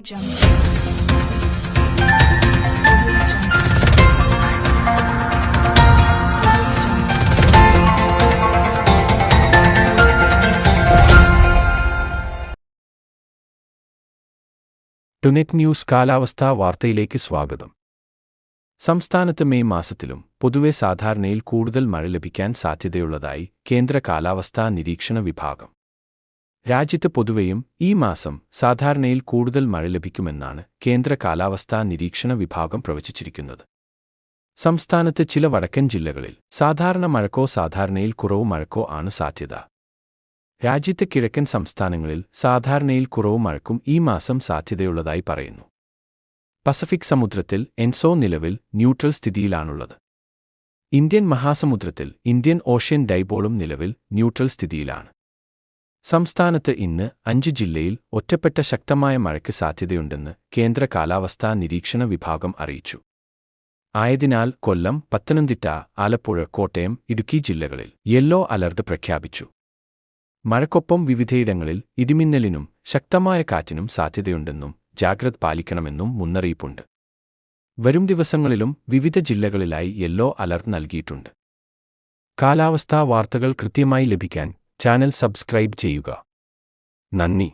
ടുനെറ്റ് news കാലാവസ്ഥാ വാർത്തയിലേക്ക് സ്വാഗതം. സംസ്ഥാനത്ത് മെയ് മാസത്തിലും പൊതുവെ സാധാരണയിൽ കൂടുതൽ മഴ ലഭിക്കാൻ സാധ്യതയുള്ളതായി കേന്ദ്ര കാലാവസ്ഥാ നിരീക്ഷണ വിഭാഗം. രാജ്യത്ത് പൊതുവെയും ഈ മാസം സാധാരണയിൽ കൂടുതൽ മഴ ലഭിക്കുമെന്നാണ് കേന്ദ്ര കാലാവസ്ഥാ നിരീക്ഷണ വിഭാഗം പ്രവചിച്ചിരിക്കുന്നത്. സംസ്ഥാനത്ത് ചില വടക്കൻ ജില്ലകളിൽ സാധാരണ മഴക്കോ സാധാരണയിൽ കുറവ് മഴക്കോ ആണ് സാധ്യത. രാജ്യത്തെ കിഴക്കൻ സംസ്ഥാനങ്ങളിൽ സാധാരണയിൽ കുറവ് മഴയ്ക്കും ഈ മാസം സാധ്യതയുള്ളതായി പറയുന്നു. പസഫിക് സമുദ്രത്തിൽ എൻസോ നിലവിൽ ന്യൂട്രൽ സ്ഥിതിയിലാണുള്ളത്. ഇന്ത്യൻ മഹാസമുദ്രത്തിൽ ഇന്ത്യൻ ഓഷ്യൻ ഡൈപോളും നിലവിൽ ന്യൂട്രൽ സ്ഥിതിയിലാണ്. സംസ്ഥാനത്ത് ഇന്ന് 5 ജില്ലയിൽ ഒറ്റപ്പെട്ട ശക്തമായ മഴയ്ക്ക് സാധ്യതയുണ്ടെന്ന് കേന്ദ്ര കാലാവസ്ഥാ നിരീക്ഷണ വിഭാഗം അറിയിച്ചു. ആയതിനാൽ കൊല്ലം, പത്തനംതിട്ട, ആലപ്പുഴ, കോട്ടയം, ഇടുക്കി ജില്ലകളിൽ യെല്ലോ അലർട്ട് പ്രഖ്യാപിച്ചു. മഴയ്ക്കൊപ്പം വിവിധയിടങ്ങളിൽ ഇടിമിന്നലിനും ശക്തമായ കാറ്റിനും സാധ്യതയുണ്ടെന്നും ജാഗ്രത പാലിക്കണമെന്നും മുന്നറിയിപ്പുണ്ട്. വരും ദിവസങ്ങളിലും വിവിധ ജില്ലകളിലായി യെല്ലോ അലർട്ട് നൽകിയിട്ടുണ്ട്. കാലാവസ്ഥാ വാർത്തകൾ കൃത്യമായി ലഭിക്കാൻ ചാനൽ സബ്സ്ക്രൈബ് ചെയ്യുക. നന്ദി.